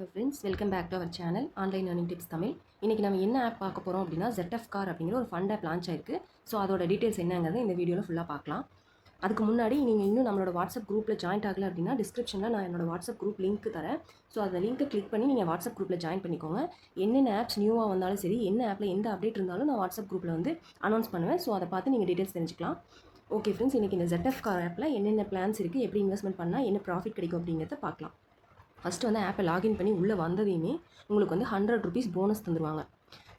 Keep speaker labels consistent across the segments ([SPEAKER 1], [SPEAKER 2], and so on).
[SPEAKER 1] Friends, welcome back to our channel online earning tips Tamil. இன்றைக்கி நம்ம என்ன ஆப் பார்க்க போகிறோம் அப்படின்னா ZF கார் அப்படிங்கிற ஒரு ஃபண்ட் ஆப் லான்ச் ஆயிருக்கு. ஸோ அதோட டீட்டெயில்ஸ் என்னங்கிறத இந்த வீடியோவில் ஃபுல்லாக பார்க்கலாம். அதுக்கு முன்னாடி நீங்கள் இன்னும் நம்மளோட வாட்ஸ்அப் குரூப்பில் ஜாயின் ஆகலை அப்படின்னா டிஸ்கிரிப்ஷனில் நான் என்னோட வாட்ஸ்அப் குரூப் லிங்க் தரேன். ஸோ அந்த லிங்க்கை கிளிக் பண்ணி நீங்கள் வாட்ஸ்அப் குரூப்பில் ஜாயின் பண்ணிக்கோங்க. என்னென்ன ஆப்ஸ் நியூவாக வந்தாலும் சரி, என்ன ஆப்பில் எந்த அப்டேட் இருந்தாலும் நான் வாட்ஸ்அப் குரூப்பில் வந்து அனௌன்ஸ் பண்ணுவேன். ஸோ அதை பார்த்து நீங்கள் டீட்டெயில்ஸ் தெரிஞ்சுக்கலாம். ஓகே ஃப்ரெண்ட்ஸ், இன்றைக்கி இந்த ZF கார் ஆப்பில் என்னென்ன பிளான்ஸ் இருக்குது, எப்படி இன்வெஸ்ட்மெண்ட் பண்ணால் என்ன ப்ராஃபிட் கிடைக்கும் அப்படிங்கிறத பார்க்கலாம். ஃபஸ்ட்டு வந்து ஆப்பை லாகின் பண்ணி உள்ளே வந்ததையுமே உங்களுக்கு வந்து ₹100 போனஸ் தந்துடுவாங்க.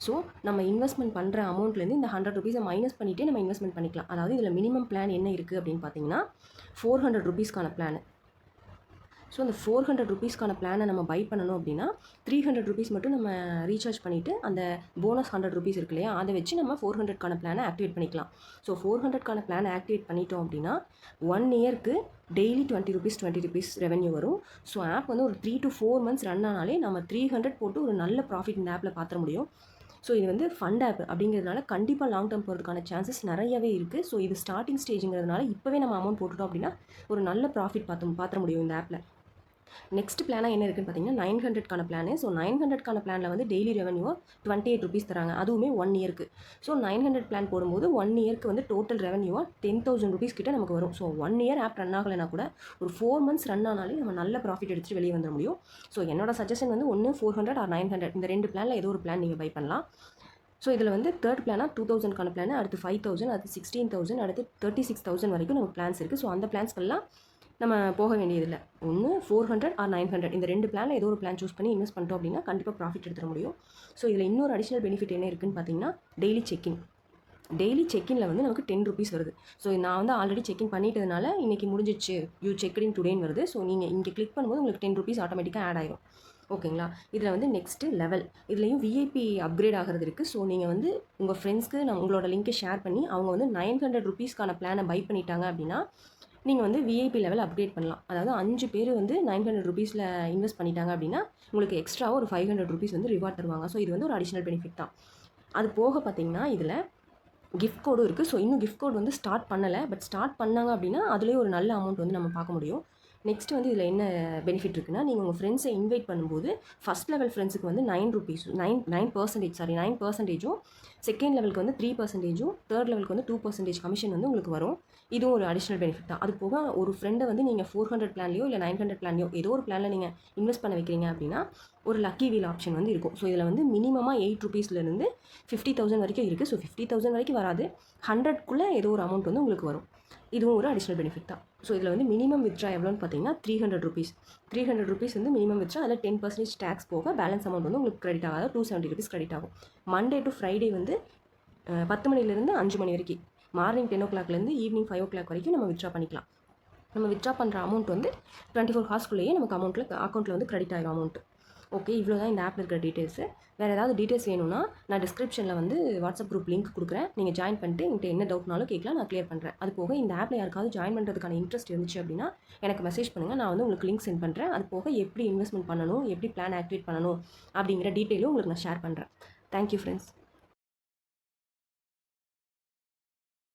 [SPEAKER 1] ஸோ நம்ம இன்வெஸ்ட்மெண்ட் பண்ணுற அமௌண்ட்லேருந்து இந்த ₹100 மைனஸ் பண்ணிவிட்டே நம்ம இன்வெஸ்ட்மெண்ட் பண்ணிக்கலாம். அதாவது இதில் மினிமம் பிளான் என்ன இருக்குது அப்படின்னு பார்த்தீங்கன்னா ₹400 பிளான். ஸோ அந்த ₹400 பிளானை நம்ம பை பண்ணணும் அப்படின்னா ₹300 மட்டும் நம்ம ரீசார்ஜ் பண்ணிவிட்டு அந்த போனஸ் ₹100 இருக்கு இல்லையா, அதை வச்சு நம்ம 400 பிளானை ஆக்டிவேட் பண்ணிக்கலாம். ஸோ 400 பிளானை ஆக்டிவேட் பண்ணிட்டோம் அப்படின்னா 1 இயருக்கு டெய்லி ₹20 ரெவென்யூ வரும். ஸோ ஆப் வந்து ஒரு 3 to 4 months ரன் ஆனாலே நம்ம 300 போட்டு ஒரு நல்ல ப்ராஃபிட் இந்த ஆப்பில் பார்த்துட முடியும். ஸோ இது வந்து ஃபண்ட் ஆப் அப்படிங்கிறதுனால கண்டிப்பாக லாங் டேர்ம் போகிறதுக்கான சான்சஸ் நிறையவே இருக்குது. ஸோ இது ஸ்டார்டிங் ஸ்டேஜுங்கிறதுனால இப்போவே நம்ம அமௌண்ட் போட்டுட்டோம் அப்படின்னா ஒரு நல்ல ப்ராஃபிட் பார்த்துட முடியும் இந்த ஆப்பில். நெக்ஸ்ட் பிளானாக என்ன இருக்குன்னு பார்த்தீங்கன்னா 900 பிளானு. ஸோ 900 பிளானில் வந்து டெய்லி ரெவன்யூவாக ₹28 தராங்க, அதுவுமே 1 இயருக்கு. ஸோ 900 பிளான் போடும்போது 1 இயருக்கு வந்து டோட்டல் ரெவன்யூவாக ₹10,000 கிட்ட நமக்கு வரும். ஸோ 1 இயர் ஆப் ரன் ஆகலைன்னா கூட ஒரு 4 months ரன் ஆனாலே நம்ம நல்ல ப்ராஃபிட் எடுத்துகிட்டு வெளியே வந்துட முடியும். ஸோ என்னோட சஜஷன் வந்து ஒன்று 400 or 900 இந்த 2 பிளானில் ஏதோ ஒரு பிளான் நீங்கள் பை பண்ணலாம். ஸோ இதில் வந்து தேர்ட் பிளானாக 2000 பிளான், அடுத்து 5000, அடுத்து 16000, அடுத்து 36000 வரைக்கும் நமக்கு பிளான்ஸ் இருக்குது. ஸோ அந்த பிளான்ஸ்க்கெல்லாம் நம்ம போக வேண்டியதில்லை. ஒன்று 400 or 900 இந்த 2 பிளானில் ஏதோ ஒரு பிளான் சூஸ் பண்ணி இன்வெஸ்ட் பண்ணிட்டோம் அப்படின்னா கண்டிப்பாக ப்ராஃபிட் எடுத்துட முடியும். ஸோ இதில் இன்னொரு அடிஷனல் பெனிஃபிட் என்ன இருக்குன்னு பார்த்தீங்கன்னா டெய்லி செக்இனில் வந்து நமக்கு ₹10 வருது. ஸோ நான் வந்து ஆல்ரெடி செக்இன் பண்ணிட்டதுனால இன்றைக்கி முடிஞ்சிச்சு, யூ செக்இன் டுடேன்னு வருது. ஸோ நீங்கள் இங்கே கிளிக் பண்ணும்போது உங்களுக்கு ₹10 ஆட்டோமேட்டிக்காக ஆட் ஆயிரும். ஓகேங்களா. இதில் வந்து நெக்ஸ்ட்டு லெவல், இதுலேயும் விஐபி அப்கிரேட் ஆகிறது இருக்குது. ஸோ நீங்கள் வந்து உங்கள் ஃப்ரெண்ட்ஸ்க்கு உங்களோட லிங்க்கை ஷேர் பண்ணி அவங்க வந்து ₹900 பிளானை பை பண்ணிட்டாங்க அப்படின்னா நீங்கள் வந்து விஐபி லெவல் அப்கிரேட் பண்ணலாம். அதாவது 5 பேர் வந்து ₹900 இன்வெஸ்ட் பண்ணிட்டாங்க அப்படின்னா உங்களுக்கு எக்ஸ்ட்ராவாக ஒரு ₹500 வந்து ரிவார்ட் தருவாங்க. ஸோ இது வந்து ஒரு அடிஷனல் பெனிஃபிட் தான். அது போக பார்த்தீங்கன்னா இதில் கிஃப்ட் கோடும் இருக்குது. ஸோ இன்னும் கிஃப்ட் கோட் வந்து ஸ்டார்ட் பண்ணலை, பட் ஸ்டார்ட் பண்ணாங்க அப்படின்னா அதுலேயே ஒரு நல்ல அமௌண்ட் வந்து நம்ம பார்க்க முடியும். நெக்ஸ்ட் வந்து இதில் என்ன பெனிஃபிட் இருக்குன்னா, நீங்கள் உங்கள் ஃப்ரெண்ட்ஸை இன்வைட் பண்ணும்போது ஃபஸ்ட் லெவல் ஃப்ரெண்ட்ஸுக்கு வந்து ₹9%, செகண்ட் லெவலுக்கு வந்து 3%, தேர்ட் லெவலுக்கு வந்து 2% கமிஷன் வந்து உங்களுக்கு வரும். இதுவும் ஒரு அடிஷனல் பெனிஃபிட் தான். அது போக ஒரு ஃப்ரெண்டை வந்து நீங்கள் 400 பிளான்லையோ இல்லை 900 பிளான்லையோ ஏதோ ஒரு பிளானில் நீங்கள் இன்வெஸ்ட் பண்ண வைக்கிறீங்க அப்படின்னா ஒரு லக்கி வீல் ஆப்ஷன் வந்து இருக்கும். ஸோ இதில் வந்து மினிமமாக ₹8 50,000 வரைக்கும் இருக்குது. ஸோ 50,000 வரைக்கும் வராது, 100க்குள்ளே ஏதோ ஒரு அமௌண்ட் வந்து உங்களுக்கு வரும். இதுவும் ஒரு அடிஷனல் பெனிஃபிட் தான். ஸோ இதில் வந்து மினிமம் வித்ட்ரா எவ்வளோன்னு பார்த்தீங்கன்னா ₹300 வந்து மினிமம் வித்ட்ரா. அதில் 10% டேக்ஸ் போக பேலன்ஸ் அமௌண்ட் வந்து உங்களுக்கு கிரெடிட் ஆகாது, ₹270 கிரெடிட் ஆகும். மண்டே டு ஃப்ரைடே வந்து 10 மணிலேருந்து 5 மணி வரைக்கும், மார்னிங் 10 o'clockலேருந்து ஈவினிங் 5 o'clock வரைக்கும் நம்ம வித்ட்ரா பண்ணிக்கலாம். நம்ம வித்ட்ரா பண்ணுற அமௌண்ட் வந்து 24 ஹார்ஸ்க்குள்ளேயே நமக்கு அக்கௌண்ட்டில் வந்து கிரெடிட் ஆகிடும் அமௌண்ட்டு. ஓகே, இவ்வளோ தான் இந்த ஆப்பில் இருக்கிற டீட்டெயில்ஸு. வேறு ஏதாவது டீட்டெயில்ஸ் வேணும்னா நான் டிஸ்கிரிப்ஷனில் வந்து வாட்ஸ்அப் குரூப் லிங்க் கொடுக்குறேன். நீங்கள் ஜாயின் பண்ணிட்டு என்கிட்ட என்ன டவுட்னாலும் கேட்கலாம், நான் கிளியர் பண்ணுறேன். அது போக இந்த ஆப்பில் யாருக்காவது ஜாயின் பண்ணுறதுக்கான இன்ட்ரெஸ்ட் இருந்துச்சு அப்படின்னா எனக்கு மெசேஜ் பண்ணுங்கள், நான் வந்து உங்களுக்கு லிங்க் சென்ட் பண்ணுறேன். அது போக எப்படி இன்வெஸ்ட்மெண்ட் பண்ணணும், எப்படி பிளான் ஆக்டிவேட் பண்ணணும் அப்படிங்கிற டீட்டெயிலும் உங்களுக்கு நான் ஷேர் பண்ணுறேன். Thank you friends.